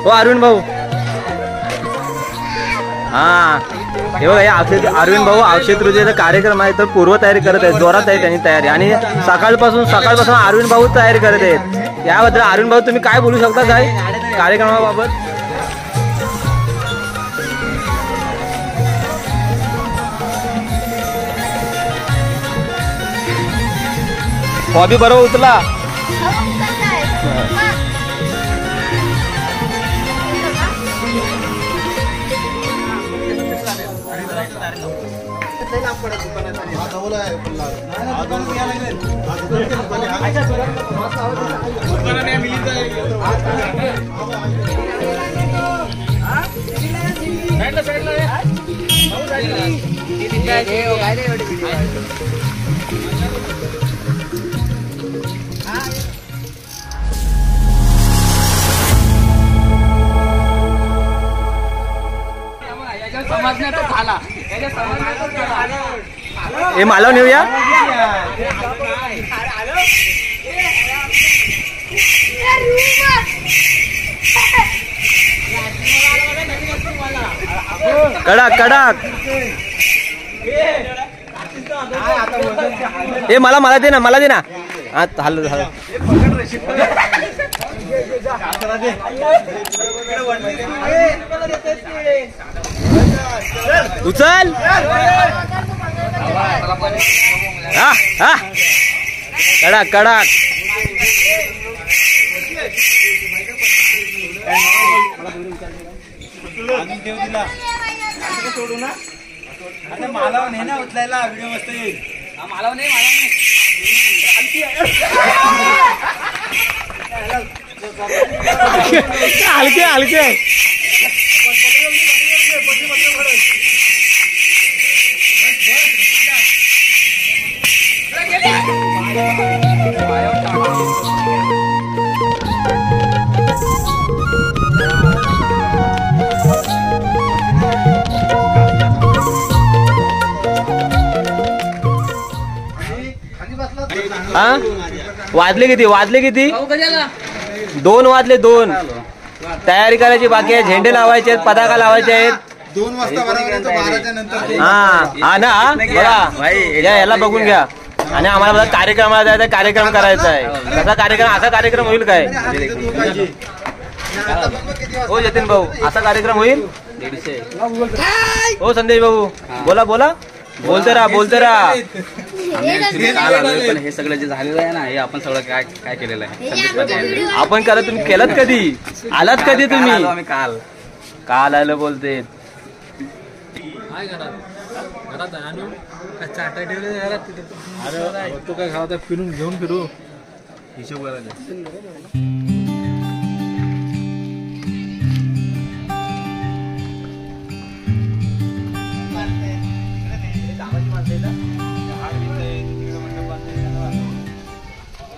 हो अरविंद भाऊ, हा हे बघा अरविंद भाऊ अक्षय तृतीयेचा कार्यक्रम आहे तर पूर्वतयारी करत आहेत, जोरात आहे त्यांनी तयारी आणि सकाळपासून अरविंद भाऊ तयारी करत आहेत। याबद्दल अरविंद भाऊ तुम्ही काय बोलू शकता काय कार्यक्रमाबाबत? हॉबी बरोबर उचला। हे मालव नेऊया। कडक कडक हे मला दे ना, मला दे ना। हा झालं झालं उचल। हा हा कडक कडक सोडू ना आता मालाव नाही ना उचलायला व्हिडिओ मस्त येईल। मालाव नाही हलके हलके हा वाजले किती 2 वाजले 2 तयारी करायची बाकी आहे, झेंडे लावायचे आहेत, पताका लावायचे आहेत 2 वाजता बरोबर 12च्या नंतर। हा ना बघा याला बघून घ्या आणि आम्हाला बघा कार्यक्रमाला जायचा, कार्यक्रम करायचा आहे। कसा कार्यक्रम, असा कार्यक्रम होईल काय हो जतीन भाऊ? असा कार्यक्रम होईल 150 हो संदेश भाऊ बोला बोला बोलते राहा पण हे सगळं जे झालेलं आहे ना हे आपण सगळं काय केलेलं आहे आपण करा। तुम्ही केलं कधी, आलात कधी तुम्ही? आम्ही काल आलं बोलते। तो काय घरात फिरून घेऊन फिरू हिशोब करायचा।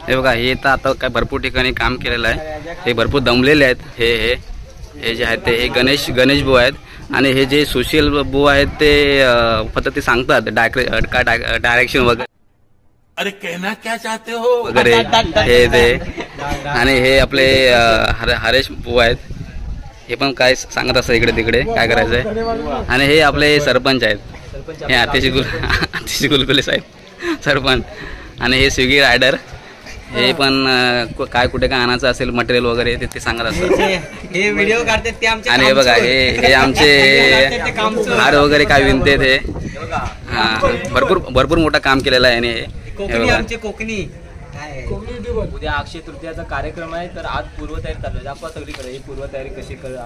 हे बघा हे तर आता काय भरपूर ठिकाणी काम केलेलं आहे, हे भरपूर दमलेले आहेत। हे जे आहेत ते हे गणेश भाऊ आहेत आणि हे जे सोशल भाऊ आहेत ते फक्त ते सांगतात डायरेक्शन वगैरे। अरे कहना क्या चाहते हो वगैरे हे ते आणि हे आपले हरेश भाऊ आहेत, हे पण काय सांगत असतात इकडे तिकडे काय करायचंय। आणि हे आपले सरपंच आहेत, हे आतिश गुलगुले साहेब सरपंच। आणि हे स्विगी रायडर, हे पण काय कुठे काय आणायचं असेल मटेरियल वगैरे ते सांगत असतात। हे व्हिडिओ काढतात ते आमचे। आणि हे बघा हे आमचे हार वगैरे काय विणते ते। भरपूर मोठं काम केलेलं आहे आणि कोकणी आमचे कोकणी। उद्या अक्षय तृतीयाचा कार्यक्रम आहे तर आज पूर्वतयारी चालू आहे। दाखवा सगळीकडे ही पूर्वतयारी कशी करत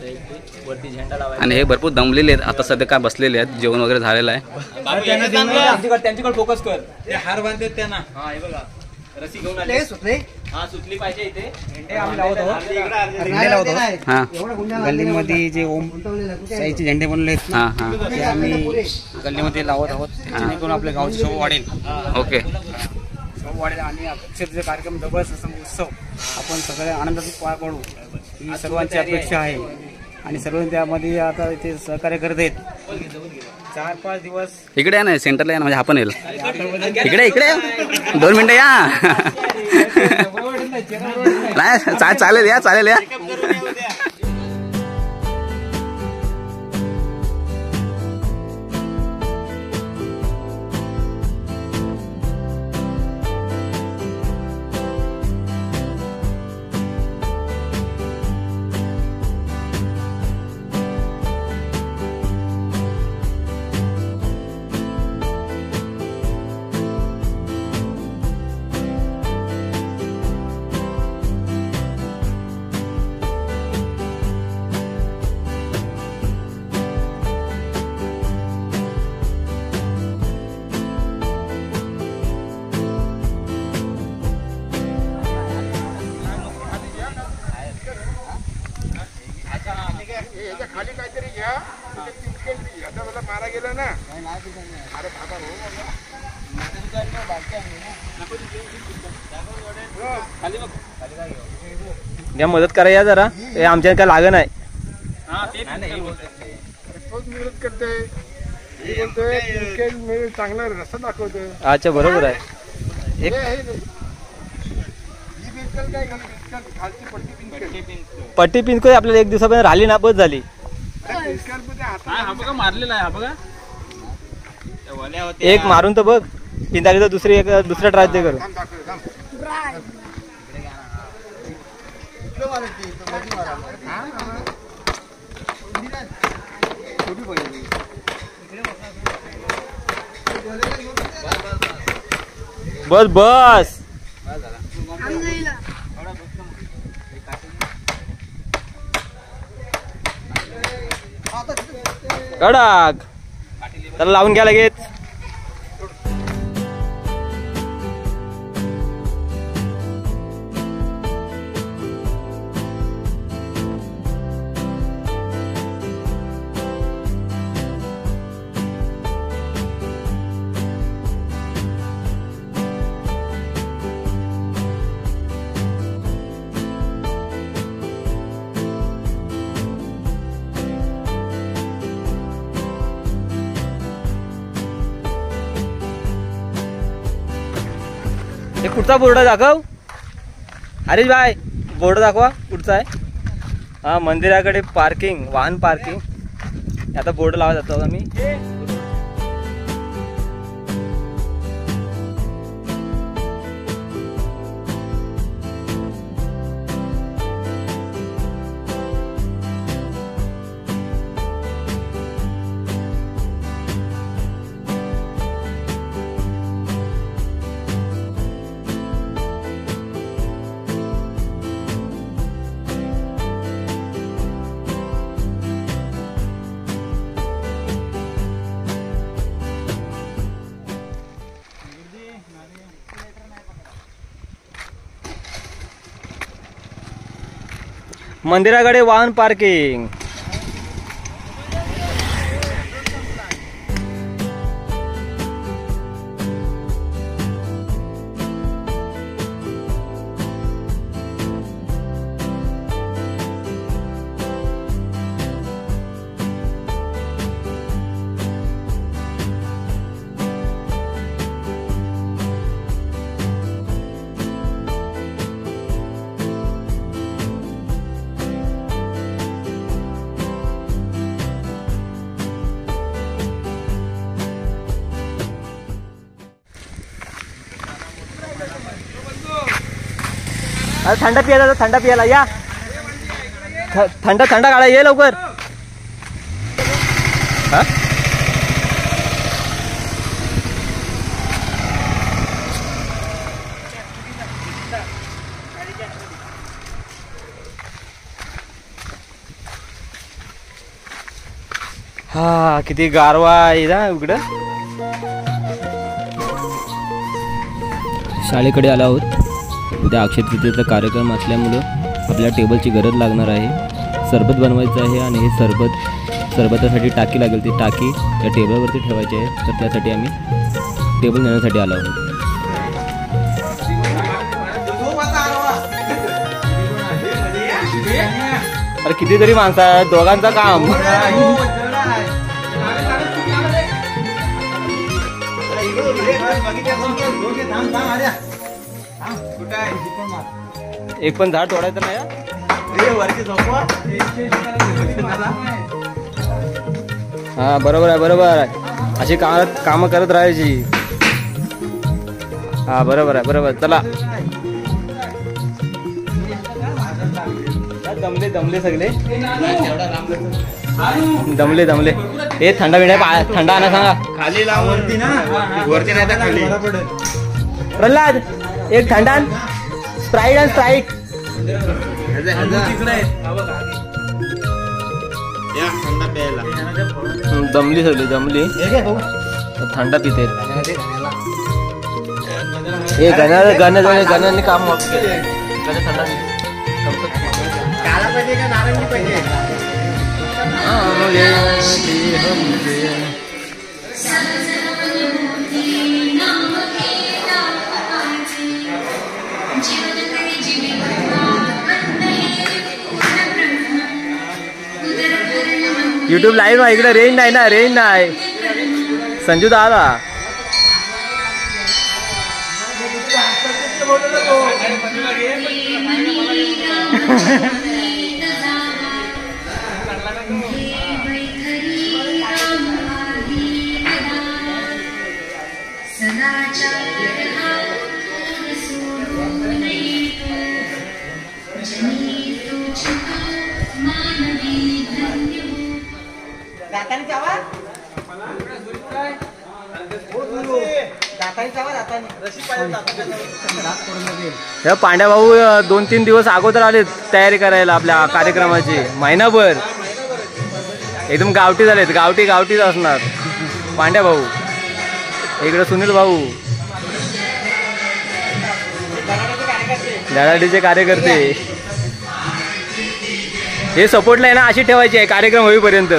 आहे ते। वरती झेंडा लावायचा आणि हे भरपूर दमलेले आहेत, आता सध्या काय बसलेले आहेत, जेवण वगैरे झालेलं आहे। त्यांच्याकडे फोकस कर, ते हार बांधतात त्यांना। हा हे बघा रसी घेऊन आले, हा सुटली पाहिजे इथे आम्ही लावत आहोत। हा गल्लीमध्ये जे ओम साईचे झेंडे बनवले आहेत हा हा ते आम्ही गल्लीमध्ये लावत आहोत, जेणेकरून आपल्या गावची शोभा वाढेल। ओके शोभा वाढेल आणि अक्षरचे कार्यक्रम जबरदस्त उत्सव आपण सगळ्या आनंदात पार पडू ही सर्वांची अपेक्षा आहे। आणि सर्व त्यामध्ये आता इथे सहकार्य करत आहेत। 4-5 दिवस इकडे ना सेंटरला या ना, म्हणजे आपण येईल इकडे 2 मिनिटं या नाही चालेल या याच्या खाली काहीतरी घ्या आता मला मारा गेला ना अरे बाबा या मदत करा या जरा हे आमच्या काय लागत नाही तोच मदत करते बोलतोय चांगला रस्ता दाखवतोय अच्छा बरोबर आहे एक खालची पट्टी पट्टी पिंक आपल्याला एक दिवसापर्यंत राहिली ना बस झाली मारलेला आहे हा बघा एक मारून तर बघ पिंताली तर दुसरी एक दुसरा ट्राय ते करू बस बस कडक त्याला लावून घ्या लगेच कुठचा बोर्ड दाखव हरीश भाई बोर्ड दाखवा कुठचा आहे हा मंदिराकडे पार्किंग वाहन पार्किंग आता बोर्ड लावला जातो आम्ही मंदिराकडे वाहन पार्किंग अरे थंड पियाला थंड पियाला या थंड थंड काढा ये लवकर हा हा किती गारवा आहे ना इकडं शाळेकडे आलो आहोत उद्या अक्षय तृतीयेचा कार्यक्रम असल्यामुळं आपल्याला टेबलची गरज लागणार आहे सरबत बनवायचं आहे आणि हे सरबतासाठी टाकी लागेल ती टाकी त्या टेबलवरती ठेवायची आहे तर त्यासाठी आम्ही टेबल नेण्यासाठी आलो आहोत अरे कितीतरी माणसं आहेत दोघांचं काम एक पण झाड तोडायचं नाही हा बरोबर आहे अशी कामं करत राहायची हा बरोबर आहे चला दमले सगळे दमले हे थंडा पिण्या थंडा आणा सांगा खाली लाव वरती ना वरती नाही तर खाली प्रल्हाद एक थंडा स्प्राईट आणि स्प्राईट दमली सगळी थंडा पिते हे गण्याने काम थंडा काला पाहिजे का नारंगी पाहिजे मुझे देह मुझे YouTube लाईव्ह आहे इकडे रेंज नाही ना रेंज नाही संजू दा आला ह्या पांड्या भाऊ 2-3 दिवस अगोदर आले तयारी करायला आपल्या कार्यक्रमाची महिनाभर एकदम गावठी झालेत गावठीच असणार पांड्या भाऊ इकडे सुनील भाऊ धडाडीचे कार्यकर्ते हे सपोर्टला आहे ना अशी ठेवायची आहे कार्यक्रम होईपर्यंत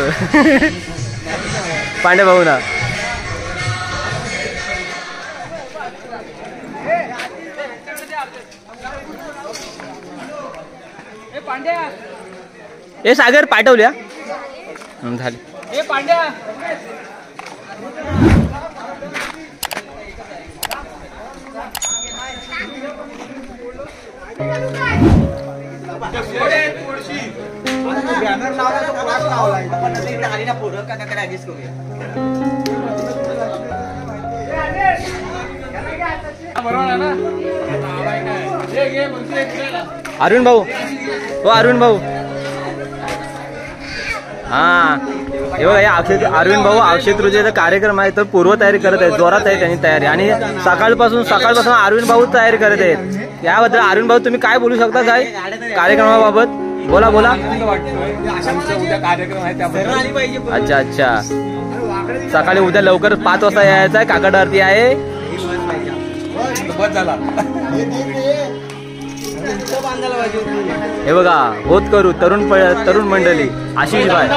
पांड्या भाऊ ना हे सागर पाठवल्या झाले हे पांड्या बॅनर लावला तो क्लास लावला आपण इकडे आली ना पोरं का काय ऍडजस्ट करूया अरुण भाऊ हो अरुण भाऊ हा हे बघा अरविंद भाऊ अक्षय तृतीयेचा कार्यक्रम आहे तर पूर्वतयारी करत आहेत जोरात आहे त्यांनी तयारी आणि सकाळपासून अरविंद भाऊ तयारी करत आहेत याबद्दल अरविंद भाऊ तुम्ही काय बोलू शकता काय कार्यक्रमाबाबत बोला अच्छा सकाळी उद्या लवकर 5 वाजता यायचं आहे काकड आरती आहे हे बघा होत करू तरुण मंडळी आशिष भाई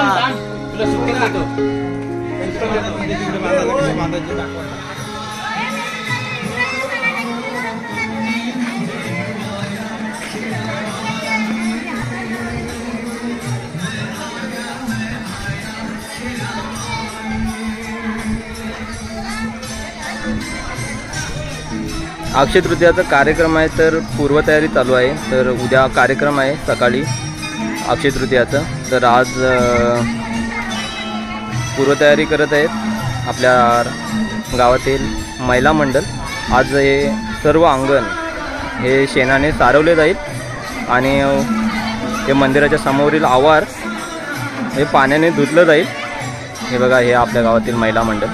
अक्षय तृतीयाचा कार्यक्रम आहे तर पूर्वतयारी चालू आहे तर उद्या कार्यक्रम आहे सकाळी अक्षय तृतीयाचं तर आज पूर्वतयारी करत आहेत आपल्या गावातील महिला मंडळ आज हे सर्व अंगण हे शेणाने सारवले जाईल आणि हे मंदिराच्या समोरील आवार हे पाण्याने धुतलं जाईल हे बघा हे आपल्या गावातील महिला मंडळ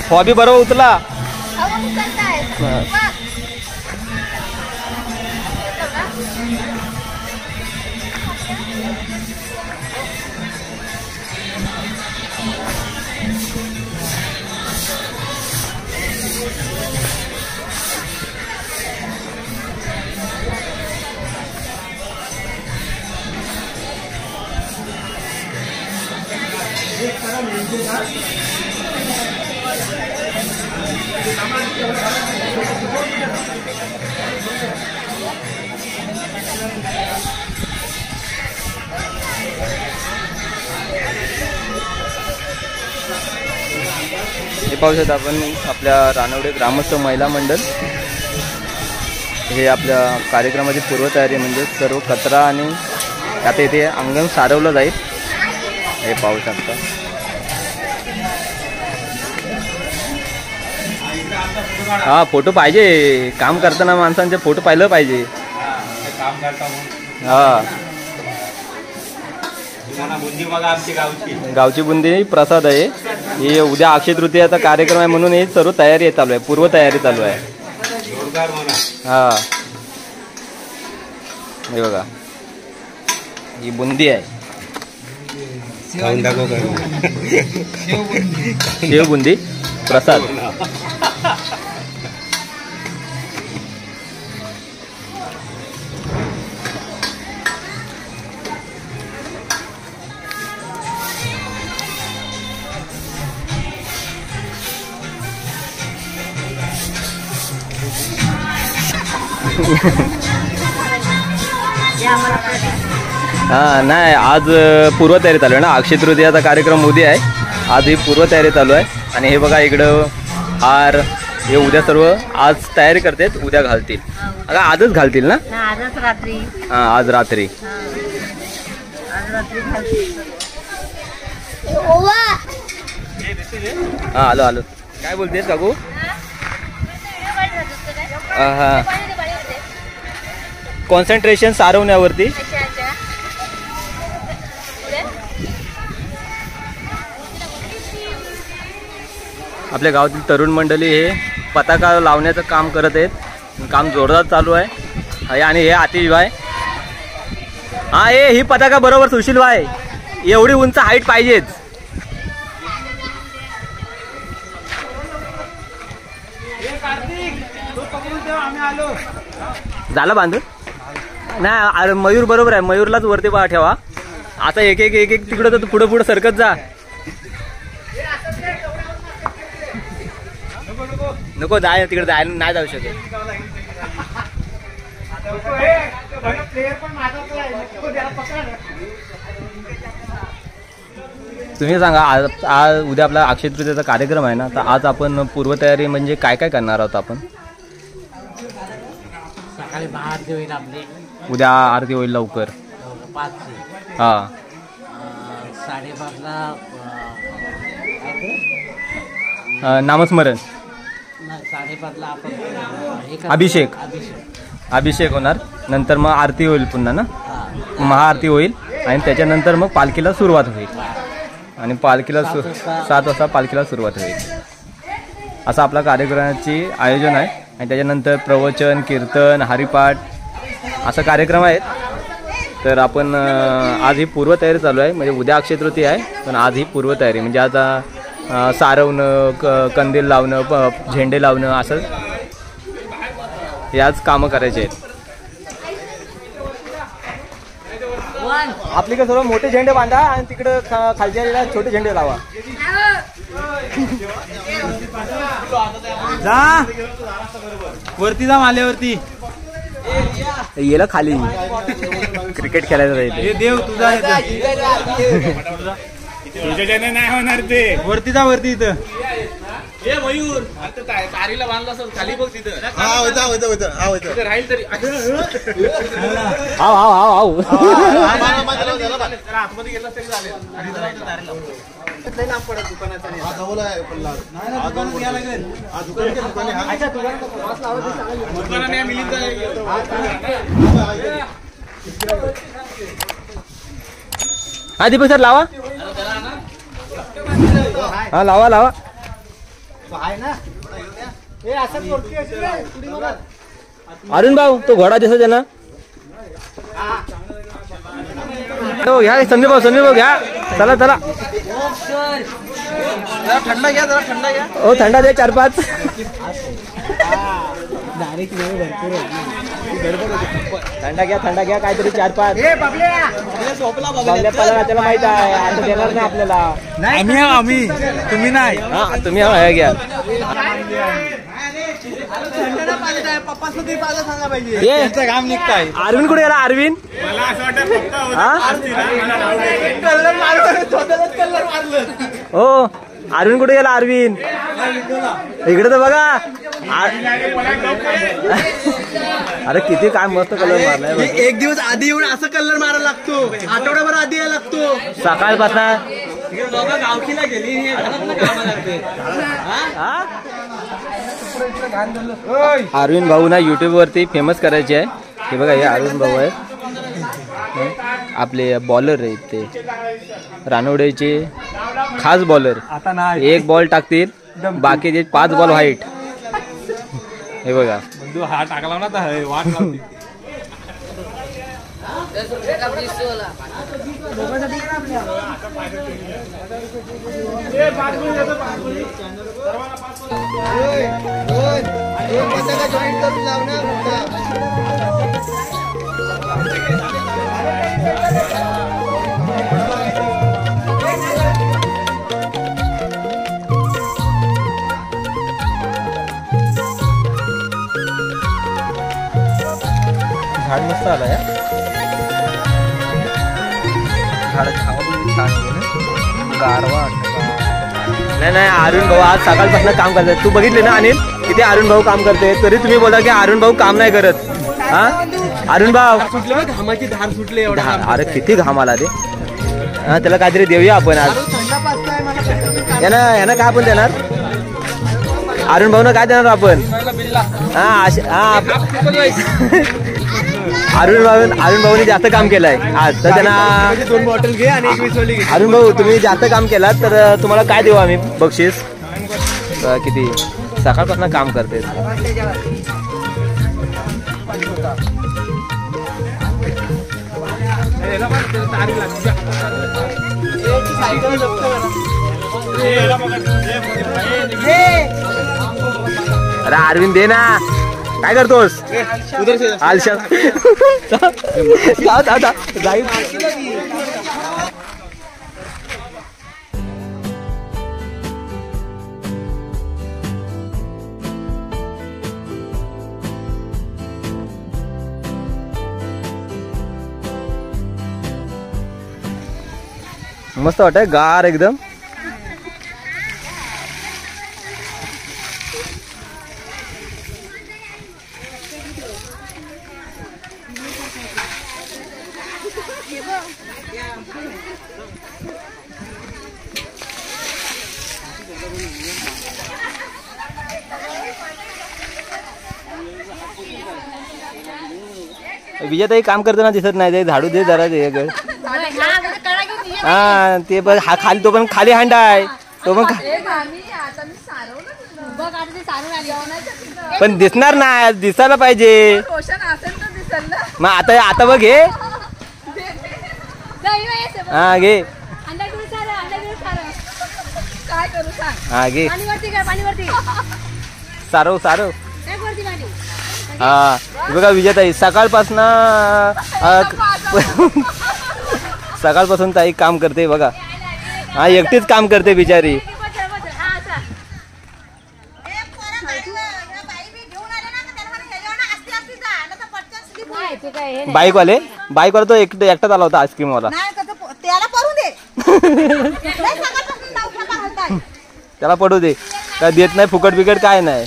हॉबी बरोबर उचला हे पाहू शकता आपण आपल्या रानवडे ग्रामस्थ महिला मंडळ हे आपल्या कार्यक्रमाची पूर्वतयारी म्हणजे सर्व कचरा आणि आता इथे अंगण सारवलं जाईल हे पाहू शकता हा फोटो पाहिजे काम करताना माणसांचे फोटो पाहिलं पाहिजे हा गावची बुंदी प्रसाद आहे हे उद्या अक्षय तृतीयाचा कार्यक्रम आहे म्हणून हे सर्व तयारी चालू आहे पूर्वतयारी चालू आहे हा हे बघा ही बुंदी आहे शेव बुंदी प्रसाद हा नाही आज पूर्वतयारी चालू आहे ना. अक्षय तृतीयाचा कार्यक्रम उद्या आहे. आज ही पूर्वतयारी चालू आहे. आणि हे बघा इकडं हार हे उद्या सर्व आज तयारी करतात, उद्या घालतील. अगं आजच घालतील ना. आजच रात्री. हा आज रात्री. आज रात्री घालतील. हा आलो आलो. काय बोलतेस काकू. हा कॉन्सन्ट्रेशन सारवण्यावरती. आपल्या गावातील तरुण मंडळी हे पताका लावण्याचं काम करत आहेत. काम जोरदार चालू आहे. आणि हे आतिश भाई. हा ही पताका बरोबर सुशील भाई. एवढी उंच हाईट पाहिजेच. झालं बांधून नाही. मयूर बरोबर आहे. मयूरलाच वरती ठेवा. आता एक एक एक एक तिकडं तर पुढं पुढं सरकत जा. नको जाय तिकडे जायला नाही जाऊ शकत. तुम्ही सांगा आज उद्या आपला अक्षय तृतीयाचा कार्यक्रम आहे ना. तर आज आपण पूर्वतयारी म्हणजे काय काय करणार आहोत आपण. सकाळी आरती होईल आपली. उद्या आरती होईल लवकर 5ची. हा 5:30ला नामस्मरण 5:30ला आपण अभिषेक होणार. नंतर मग आरती होईल पुन्हा ना. महाआरती होईल आणि त्याच्यानंतर मग पालखीला सुरुवात होईल. आणि पालखीला 7 वाजता पालखीला सुरुवात होईल. असं आपला कार्यक्रमाची आयोजन आहे. आणि त्याच्यानंतर प्रवचन, कीर्तन, हरिपाठ असं कार्यक्रम आहेत. तर आपण आज ही पूर्वतयारी चालू आहे. म्हणजे उद्या अक्षय तृतीया आहे पण आज ही पूर्वतयारी म्हणजे आता सारवणं, कंदील लावणं, झेंडे लावणं असं याच कामं करायचे आहेत. आपली का सर्व मोठे झेंडे बांधा आणि तिकडं खालच्या छोटे झेंडे लावा. जा वरती जा माल्यावरती. येला खाली क्रिकेट खेळायचं राहील. हे देव तुझा तुझ्याने नाही होणार ते. वरती जा वरती इथं. ए मयूर तारीला बांधला असेल खाली बघ तिथं. राहील तरी आव आतमध्ये गेला तरी चालेल. हा दीपक सर लावा. हा लावा लावा. अरुण भाऊ तो घोडा दिसत आहे ना. घ्या संदीप भाऊ घ्या. चला चला थंडा घ्या जरा थंडा घ्या. हो थंडा दे 4-5. थंडा घ्या काहीतरी 4-5. त्याला माहित आहे आता देणार नाही आपल्याला. आम्ही तुम्ही नाही. हा तुम्ही हा घ्या. पप्पा काम निघताय. अरविंद कुठे गेला. अरविंद मला असं वाटतं हो अरविंद कुठे गेला. अरविंद इकडे तर बघा. अरे किती काय मस्त कलर मारलाय. एक दिवस आधी येऊन असं कलर मारायला लागतो. आठवड्याभर आधी यायला लागतो. सकाळपासून गावकीला गेली. अरविंद भाऊ ना युट्यूब वरती फेमस करायचे आहे. हे बघा हे अरविंद भाऊ आहे आपले बॉलर आहेत. ते रानवडेचे खास बॉलर. आता नाही एक बॉल टाकतील बाकीचे 5 बॉल व्हाईट. हे बघा हा टाकला ना तर वाट लावते. झाड मस्त आला या झाडाची हवा पण छान आहे ना, गारवा. नाही अरुण भाऊ आज सकाळपासून काम करतात. तू बघितले ना अनिल किती अरुण भाऊ काम करते, तरी तुम्ही बोला की अरुण भाऊ काम नाही करत. हा अरुण भाऊ घामाची धार सुटले एवढा. अरे किती घाम आला रे. हा त्याला काहीतरी देऊया आपण आज. यानं काय आपण देणार अरुण भाऊन काय देणार आपण. अरुण भाऊनी जास्त काम केलंय आज तर त्यांना 2 बॉटल घे आणि 1 20 वाली घे. अरुण भाऊ तुम्ही जास्त काम केलात तर तुम्हाला काय देऊ आम्ही बक्षीस. किती सकाळपासून काम करते. अरे अरविंद दे ना, काय करतोस आलशा. मस्त वाटतंय गार एकदम. विजयताई काम करताना दिसत नाही, ते झाडू दे जरा ते. हा ते बघ हा खाली, तो पण खाली हांडा आहे तो पण पण दिसणार नाही, दिसायला पाहिजे. मग आता बघ हे. हा घे हा घे सारव सारव. हा बघा विजयताई सकाळपासून ताई काम करते बघा. हा एकटीच काम करते बिचारी. बाईकवाले तो एकटाच आला होता आईस्क्रीम वाला. त्याला पडू दे, काय देत नाही फुकट बिकट काय नाही.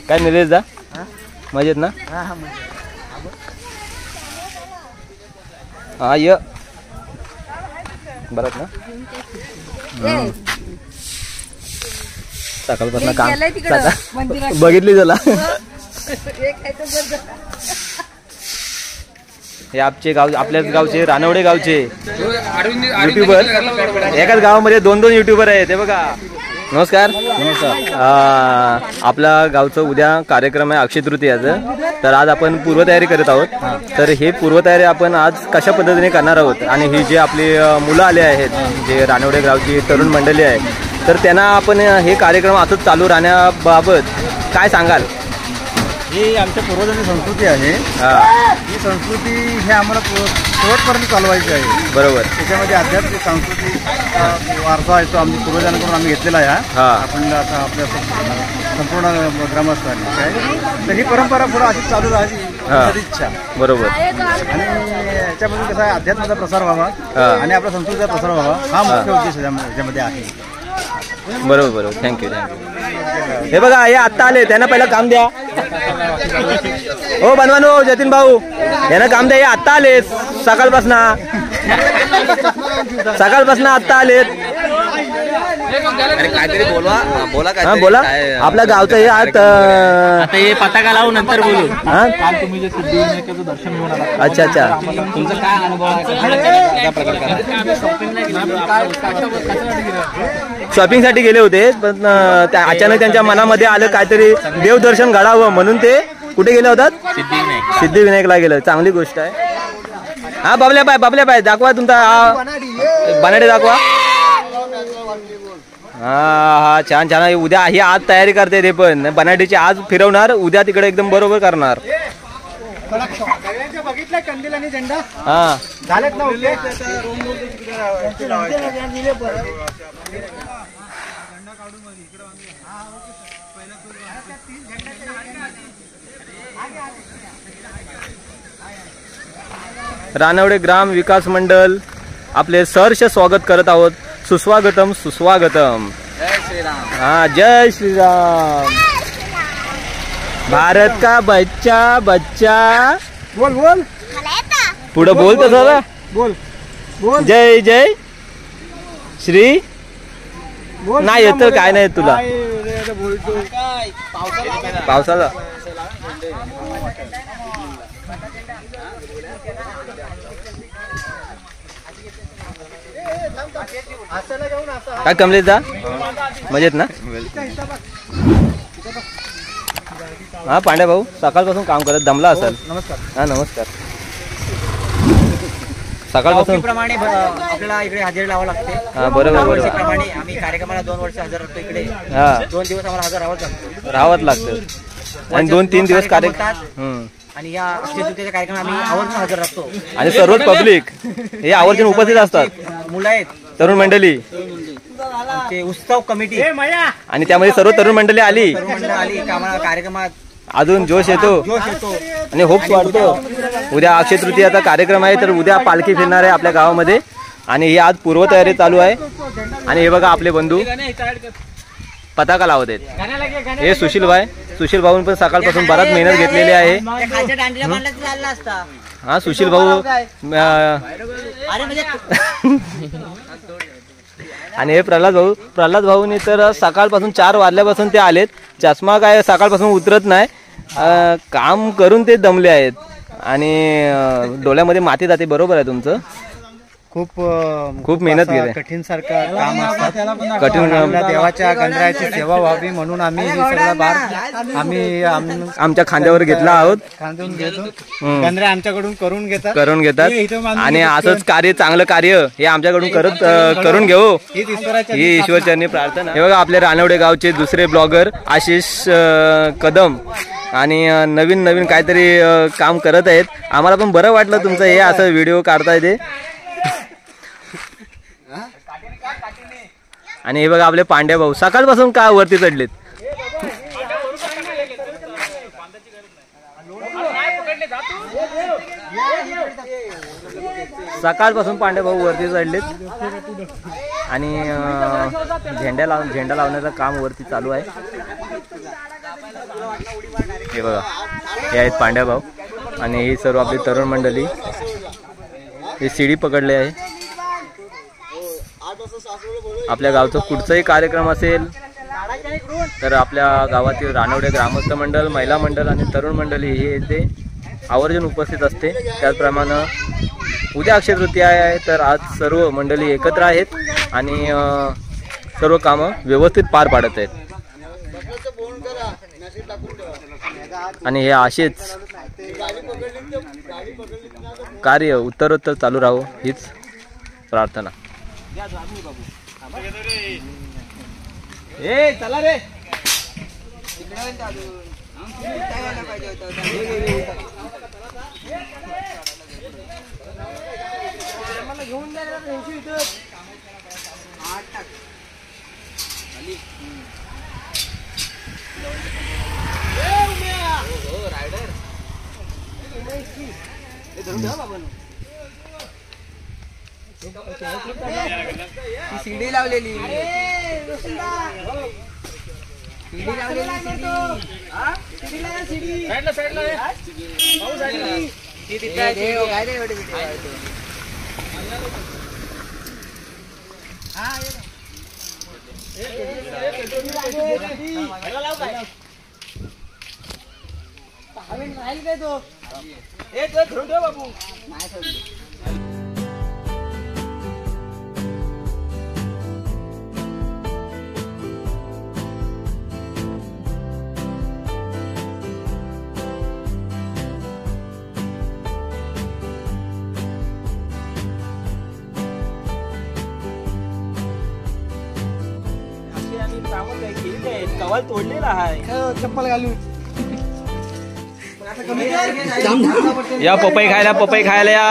काय निलेश दा मजेत ना. हा य बरं ना. सकाळपासून काम बघितली त्याला. हे आमचे गाव, आपल्याच गावचे रानवडे गावचे युट्यूबर. एकाच गावामध्ये 2-2 युट्यूबर आहेत. ते बघा. नमस्कार. आपल्या गावचं उद्या कार्यक्रम आहे अक्षय तृतीयाचं, तर आज आपण पूर्वतयारी करत आहोत. तर हे पूर्वतयारी आपण आज कशा पद्धतीने करणार आहोत आणि ही जे आपली मुलं आले आहेत, जे रानवडे गावची तरुण मंडळी आहे, तर त्यांना आपण हे कार्यक्रम असंच चालू राहण्याबाबत काय सांगाल. ही आमच्या पूर्वजांची संस्कृती आहे. ही संस्कृती हे आम्हाला शेवटपर्यंत चालवायची आहे. बरोबर. त्याच्यामध्ये आध्यात्मिक सांस्कृतिक वारसा आहे तो आम्ही पूर्वजांकडून आम्ही घेतलेला आहे. आपण आता आपल्या संपूर्ण ग्रामस्थांनी काय तर ही परंपरा पुढे अशीच चालू राहायची इच्छा. बरोबर. आणि याच्यामध्ये कसं आहे अध्यात्माचा प्रसार व्हावा आणि आपल्या संस्कृतीचा प्रसार व्हावा हा मुख्य उद्देश याच्यामध्ये आहे. बरोबर. थँक्यू. हे बघा हे आत्ता आले, त्यांना पहिलं काम द्या. हो बनवानो जतीन भाऊ यांना काम द्या. हे आत्ता आले सकाळपासून आत्ता आलेत. काहीतरी बोला. हा बोला. आपल्या गावचं हे आता हे पताका लावू नंतर बोलू. काल तुम्ही जे सिद्धिविनायकाचं दर्शन घेऊन आला. अच्छा. तुमचा काय अनुभव आहे. शॉपिंग साठी गेले होते, पण अचानक त्यांच्या मनामध्ये आलं काहीतरी देवदर्शन घडावं म्हणून ते कुठे गेले होतात. सिद्धिविनायकला गेलं. चांगली गोष्ट आहे. हा बाबल्या बाय दाखवा तुमचा बनाडे दाखवा. हा छान. उद्या ही आज तयारी करते ते पण बनाडीची आज फिरवणार, उद्या तिकडे एकदम बरोबर करणार. बघितलं कंदील आणि झेंडा हा झालेत ना. ओके रानवडे ग्राम विकास मंडळ आपले सहर्ष स्वागत करत आहोत. सुस्वागतम सुस्वागतम. जय श्रीराम. हा, जय श्रीराम. भारत का बच्चा बच्चा. बोल बोल पुढे बोल तसं. बोल बोल जय जय श्री. नाही येत तर काय नाही येत तुला पावसाचा. काय कमलेश दा मजेत ना. हा पांड्या भाऊ सकाळपासून काम करत दमला असाल. नमस्कार. हा नमस्कार. सकाळपासून प्रमाणे आपल्याला इकडे हजेरी लावावं लागते. हा बरोबर बरोबर. प्रमाणे आम्ही कार्यक्रमाला 2 वर्ष हजर राहतो इकडे. हा 2 दिवस आम्हाला हजर राहावंच लागतं. राहावंच लागतं आणि 2-3 दिवस कार्यक्रम. आणि या अक्षय तृतीयेच्या कार्यक्रम आम्ही आवर्जून हजर राहतो. आणि सर्वच पब्लिक हे आवर्जून उपस्थित असतात. मुलं आहेत, तरुण मंडळी ते उत्सव कमिटी आणि त्यामध्ये सर्व तरुण मंडळी आली. मंडळ आली की आम्हाला कार्यक्रमात अजून जोश येतो जोश येतो. आणि होप्स वाढतो. उद्या अक्षय तृतीयाचा कार्यक्रम आहे तर उद्या पालखी फिरणार आहे आपल्या गावामध्ये आणि ही आज पूर्वतयारी चालू आहे. आणि हे बघा आपले बंधू पताका लावत आहेत. हे सुशील भाऊन पण सकाळपासून बराच मेहनत घेतलेली आहे. खालच्या दांडीला बांधला तर चालला असता. हा सुशील भाऊ अरे म्हणजे आणि हे प्रल्हाद भाऊनी तर सकाळपासून 4 वाजल्यापासून ते आलेत. चष्मा काय सकाळपासून उतरत नाही. काम करून ते दमले आहेत आणि डोळ्यामध्ये माती जाते. बरोबर आहे तुमचं. खूप मेहनत घेते. कठीण सारखं काम असतात. कठीण आपल्या देवाच्या गणरायाची सेवा व्हावी म्हणून आम्ही हे सगळं भार आम्ही आमच्या खांद्यावर घेतला आहोत. खांदून घेतो. गणराय आमच्याकडून करून घेतात आणि असंच कार्य चांगलं कार्य हे आमच्याकडून करून घेऊ ही ईश्वरचरणी प्रार्थना. हे बघा आपले रानवडे गावचे दुसरे ब्लॉगर आशिष कदम आणि नवीन काहीतरी काम करत आहेत. आम्हाला पण बरं वाटलं तुमचं हे असं व्हिडिओ काढताय ते. आणि हे बघा आपले पांड्या भाऊ सकाळपासून का वरती चढलेत. सकाळपासून पांड्या भाऊ वरती चढलेत आणि झेंडा लावण्याचं काम वरती चालू आहे. हे बघा हे आहेत पांड्या भाऊ आणि ही सर्व आपली तरुण मंडळी हे सीडी पकडले आहे. आपल्या गावचा कुठचाही कार्यक्रम असेल तर आपल्या गावातील रानवडे ग्रामस्थ मंडळ, महिला मंडळ आणि तरुण मंडळी हे इथे आवर्जून उपस्थित असते. त्याचप्रमाणे उद्या अक्षय तृतीया आहे तर आज सर्व मंडळी एकत्र आहेत आणि सर्व कामं व्यवस्थित पार पाडत आहेत. आणि हे असेच कार्य उत्तरोत्तर चालू राहो हीच प्रार्थना. चला रे सीडी लावलेली बाबू. कवाल तोडलेला आहे. चप्पल घालून या पपई खायला या.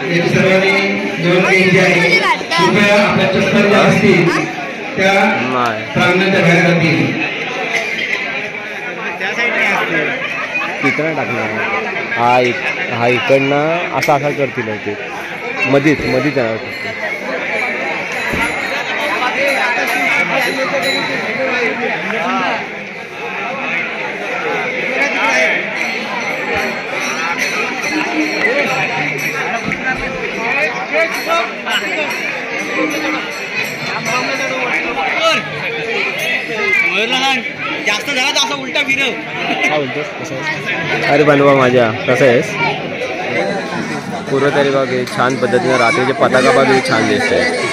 याची सर्वांनी नोंद घ्यायची आहे. कृपया आपल्या चष्मा ज्या असतील त्या प्रांगणाच्या बाहेर जातील. तिथं टाकणार हा इकडनं असा करतील ते मधीच जाणार. जास्त झाला तर असं उलटा फिरव. अरे बनवा माझ्या कसं आहेस. पूर्वतरी बघ हे छान पद्धतीने रात्रीचे पताका बघ हे छान दिसत आहे.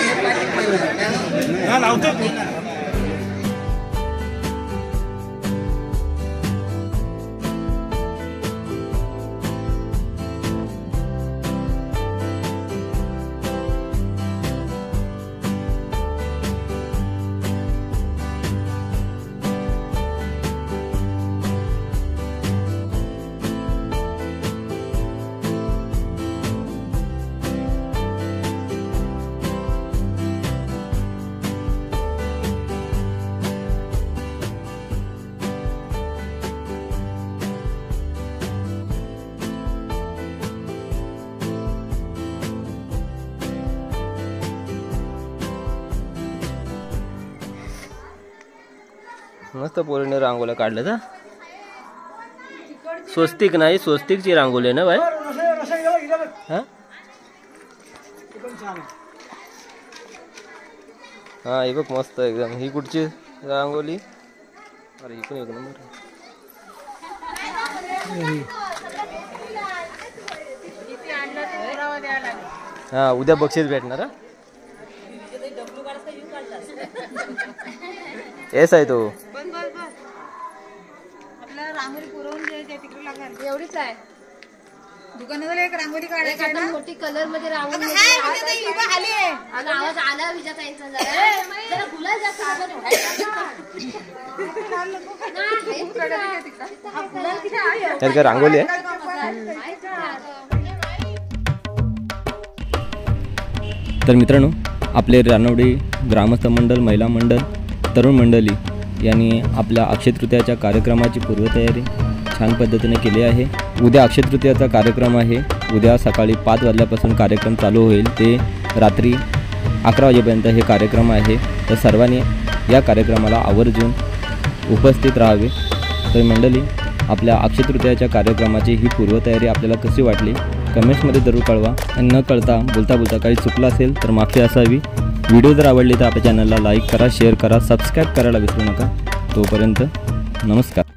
मस्त पोरीने रांगोल्या काढल्या का. स्वस्तिक नाही स्वस्तिकची रांगोली ना बाय. हा ही बघ मस्त एकदम. ही कुठची रांगोली. अरे ही पण एक नंबर. हा उद्या बक्षीस भेटणार. एस आहे तो. रांगोळी पुरवून एवढीच आहे. दुकानावर एक रांगोळी काढायची आहे ना मोठी कलर मध्ये रांगोळी. आवाज आला विजाचा जरा गुलाल जास्त रांगोली आहे. तर मित्रांनो आपले रानवडी ग्रामस्थ मंडळ, महिला मंडळ, तरुण मंडळी यांनी आपल्या अक्षय तृतीयाच्या कार्यक्रमाची पूर्वतयारी छान पद्धतीने केली आहे. उद्या अक्षय तृतीयाचा कार्यक्रम आहे. उद्या सकाळी 5 वाजल्यापासून कार्यक्रम चालू होईल ते रात्री 11 वाजेपर्यंत हे कार्यक्रम आहे. तर सर्वांनी या कार्यक्रमाला आवर्जून उपस्थित राहावे. तर मंडळी आपल्या अक्षय तृतीयाच्या कार्यक्रमाची ही पूर्वतयारी आपल्याला कशी वाटली कमेंट्समध्ये जरूर कळवा. आणि न कळता बोलता काही चुकलं असेल तर माफी असावी. व्हिडिओ जर आवडली तर आपल्या चॅनलला लाईक करा, शेअर करा, सबस्क्राईब करायला विसरू नका. तोपर्यंत नमस्कार.